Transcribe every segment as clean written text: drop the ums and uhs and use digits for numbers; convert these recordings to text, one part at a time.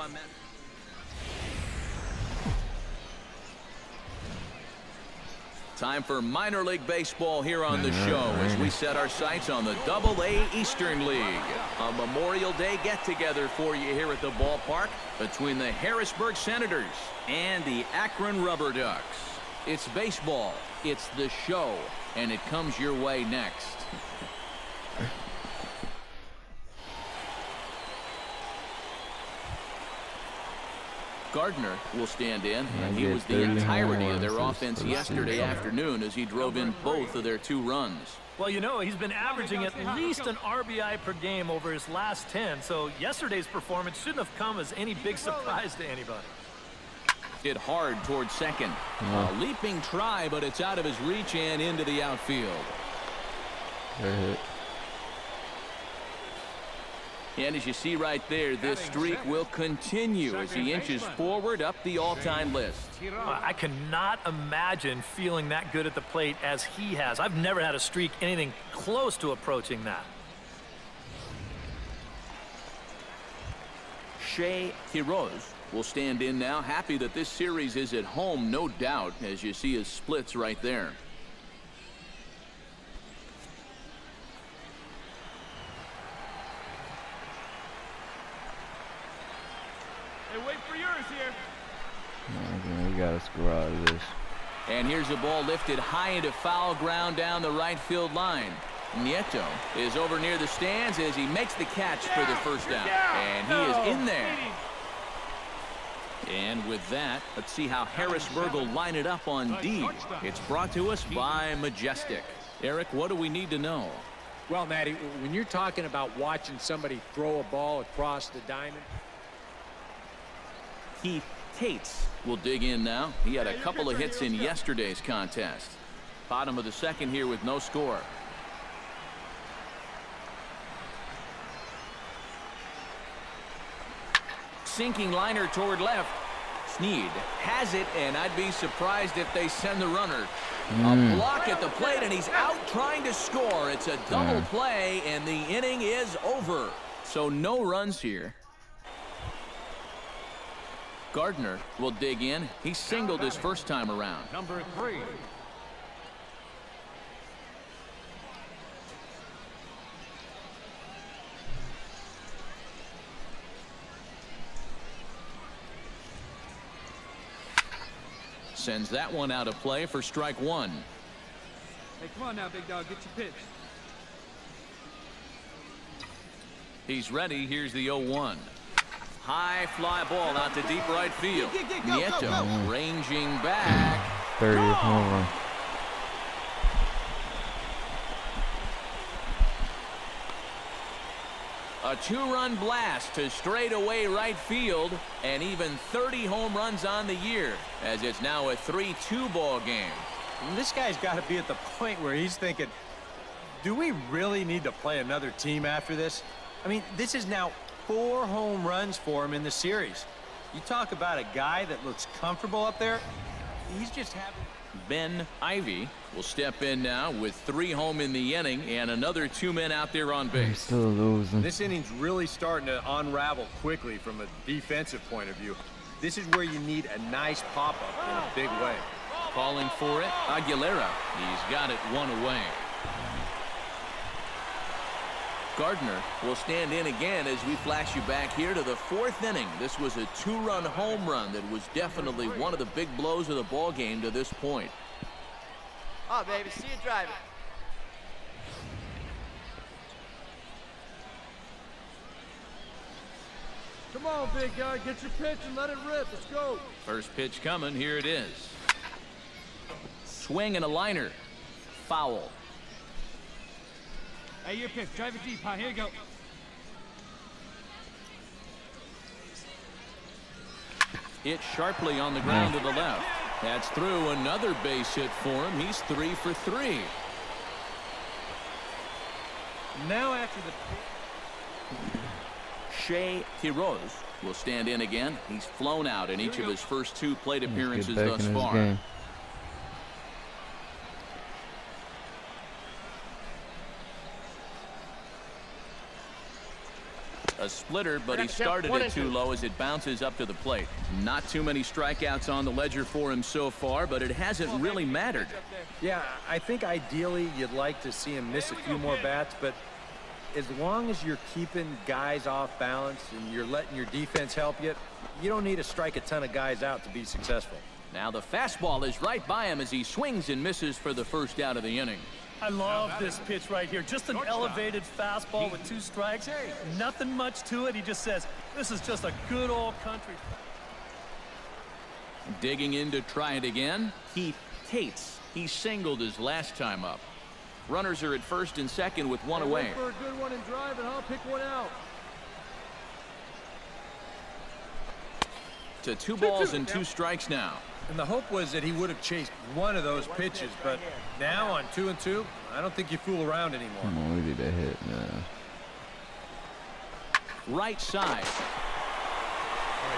on that. Time for minor league baseball here on the show as we set our sights on the Double-A Eastern League. A Memorial Day get-together for you here at the ballpark between the Harrisburg Senators and the Akron Rubber Ducks. It's baseball, it's the show, and it comes your way next. Gardner will stand in, and he was the entirety of their offense yesterday afternoon as he drove in both of their 2 runs. Well, you know, he's been averaging at least an RBI per game over his last 10, so yesterday's performance shouldn't have come as any big surprise to anybody. Hit hard towards second. A leaping try, but it's out of his reach and into the outfield. And as you see right there, this streak will continue as he inches forward up the all-time list. I cannot imagine feeling that good at the plate as he has. I've never had a streak anything close to approaching that. Shea Quiroz will stand in now, happy that this series is at home, no doubt, as you see his splits right there. Wait for yours here. Okay, we gotta score out of this. And here's a ball lifted high into foul ground down the right field line. Nieto is over near the stands as he makes the catch for the first down. And he is in there. And with that, let's see how Harrisburg will line it up on D. It's brought to us by Majestic. Eric, what do we need to know? Well, Matty, when you're talking about watching somebody throw a ball across the diamond, Keith Tates will dig in now. He had a couple of hits in yesterday's contest. Bottom of the second here with no score. Sinking liner toward left. Snead has it, and I'd be surprised if they send the runner. A block at the plate, and he's out trying to score. It's a double play, and the inning is over. So no runs here. Gardner will dig in. He singled his first time around. Number 3. Sends that one out of play for strike 1. Hey, come on now, big dog. Get your pitch. He's ready. Here's the 0-1. High fly ball out to deep right field. Nieto ranging back. 30th home run. A 2-run blast to straightaway right field, and even 30 home runs on the year, as it's now a 3-2 ball game. And this guy's got to be at the point where he's thinking, do we really need to play another team after this? I mean, this is now 4 home runs for him in the series. You talk about a guy that looks comfortable up there. He's just having... Ben Ivy will step in now with 3 home in the inning and another 2 men out there on base. Still losing. This inning's really starting to unravel quickly from a defensive point of view. This is where you need a nice pop-up in a big way. Calling for it, Aguilera. He's got it 1 away. Gardner will stand in again as we flash you back here to the 4th inning. This was a 2-run home run that was definitely one of the big blows of the ball game to this point. Oh, baby, see you driving. Come on, big guy. Get your pitch and let it rip. Let's go. First pitch coming. Here it is. Swing and a liner. Foul. Hey, your pitch. Drive it deep, huh? Here you go. Hit sharply on the ground to the left. That's through. Another base hit for him. He's 3 for 3. Now after the... Shea Quiroz will stand in again. He's flown out in each of his first 2 plate appearances thus far. A splitter, but he started it too low as it bounces up to the plate. Not too many strikeouts on the ledger for him so far, but it hasn't really mattered. Yeah, I think ideally you'd like to see him miss a few more bats, but as long as you're keeping guys off balance and you're letting your defense help you, you don't need to strike a ton of guys out to be successful. Now the fastball is right by him as he swings and misses for the first out of the inning. I love this pitch right here. Just an elevated fastball with 2 strikes. Nothing much to it. He just says, this is just a good old country. Digging in to try it again, Keith Tates. He singled his last time up. Runners are at first and second with one away. Wait for a good one and drive it, huh? Pick one out. To 2 balls and 2 strikes now. And the hope was that he would have chased one of those pitches, but now on 2-2, I don't think you fool around anymore. Come on, we need a hit now. Right side.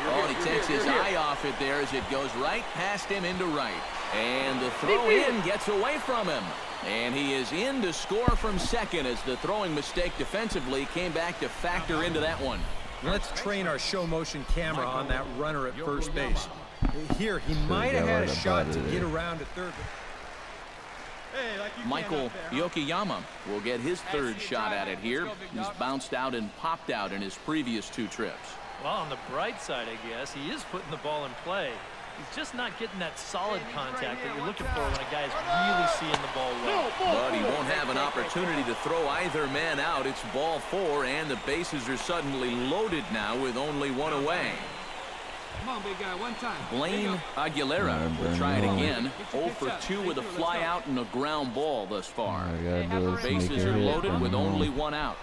Oh, he takes his eye off it there as it goes right past him into right. And the throw in gets away from him. And he is in to score from second as the throwing mistake defensively came back to factor into that one. Let's train our show motion camera on that runner at first base. Here, he might have had a shot to get around to third. Michael Yokoyama will get his third shot at it here. He's bounced out and popped out in his previous 2 trips. Well, on the bright side, I guess, he is putting the ball in play. He's just not getting that solid contact that you're looking for when a guy's really seeing the ball well. But he won't have an opportunity to throw either man out. It's ball 4, and the bases are suddenly loaded now with only 1 away. Come on, big guy, one time. Blaine Aguilera will try it again. 0 for 2 with a fly out and a ground ball thus far. Bases are loaded with only 1 out.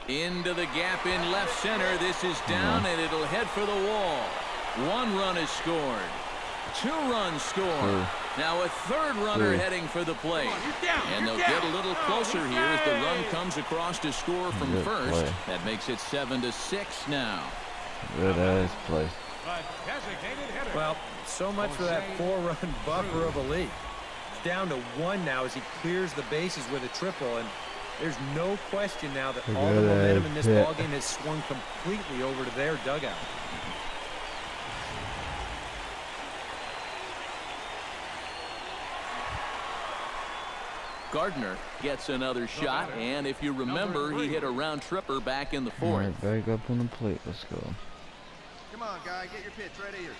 Into the gap in left center. This is down, and it'll head for the wall. 1 run is scored. 2 runs scored. Now a 3rd runner heading for the plate. And they'll get a little closer here as the run comes across to score from first. That makes it 7-6 now. Good ass play. Well, so much for that 4-run buffer of a lead. It's down to 1 now as he clears the bases with a triple, and there's no question now that all the momentum in this ballgame has swung completely over to their dugout. Gardner gets another shot, and if you remember, he hit a round tripper back in the 4th. All right, back up on the plate. Let's go. Come on, guy, get your pitch right here.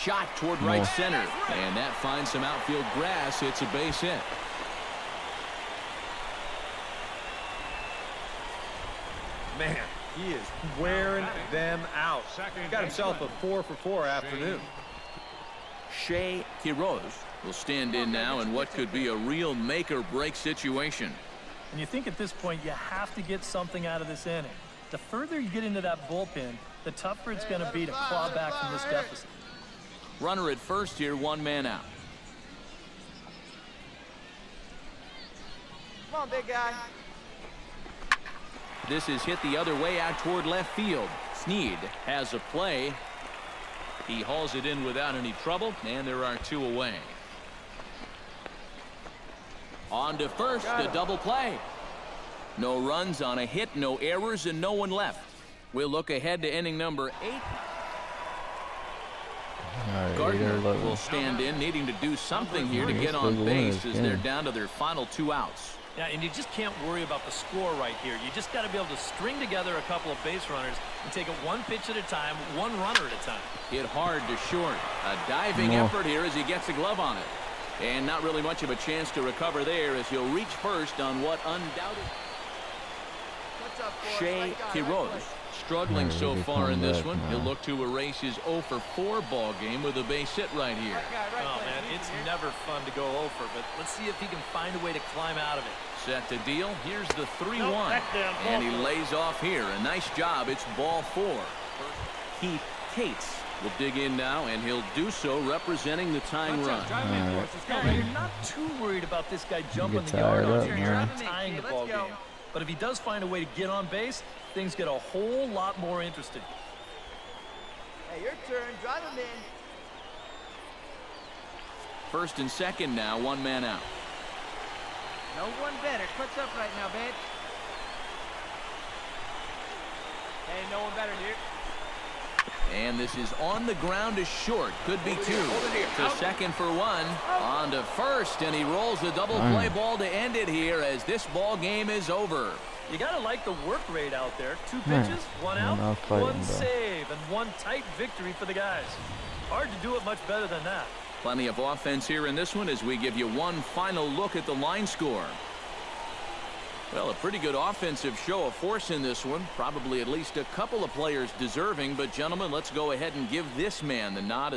Shot toward right center, and that finds some outfield grass. It's a base hit. Man, he is wearing them out. Got himself a 4 for 4 afternoon. Shea Quiroz will stand in now in what could be a real make-or-break situation. And you think at this point you have to get something out of this inning. The further you get into that bullpen, the tougher it's going to be to claw back from this deficit. Runner at first here, 1 man out. Come on, big guy. This is hit the other way out toward left field. Sneed has a play. He hauls it in without any trouble, and there are 2 away. On to first, a double play. No runs on a hit, no errors, and no one left. We'll look ahead to inning number 8. Right, Gardner will stand in, needing to do something here to get on base as they're down to their final 2 outs. Yeah, and you just can't worry about the score right here. You just got to be able to string together a couple of base runners and take it 1 pitch at a time, 1 runner at a time. Hit hard to short. A diving effort here as he gets a glove on it. And not really much of a chance to recover there as he'll reach first on what undoubted. Shea Quiroz struggling so far in this one. He'll look to erase his 0 for 4 ball game with a base hit right here. Oh, man, it's never fun to go over, but let's see if he can find a way to climb out of it. Set to deal. Here's the 3-1. And he lays off here. A nice job. It's ball 4. Keith Tates will dig in now, and he'll do so representing the tying run. No, you're not too worried about this guy jumping the yard on you. You're not tying the ball game. But if he does find a way to get on base, things get a whole lot more interesting. Hey, your turn. Drive him in. First and second now, one man out. No one better. Clutch up right now, babe. Hey, no one better, dude. And this is on the ground to short. Could be two. To second for one. On to first, and he rolls the double play ball to end it here as this ball game is over. You got to like the work rate out there. 2 pitches, 1 out, I'm not fighting, 1 bro. save, and 1 tight victory for the guys. Hard to do it much better than that. Plenty of offense here in this one as we give you one final look at the line score. Well, a pretty good offensive show of force in this one. Probably at least a couple of players deserving. But, gentlemen, let's go ahead and give this man the nod.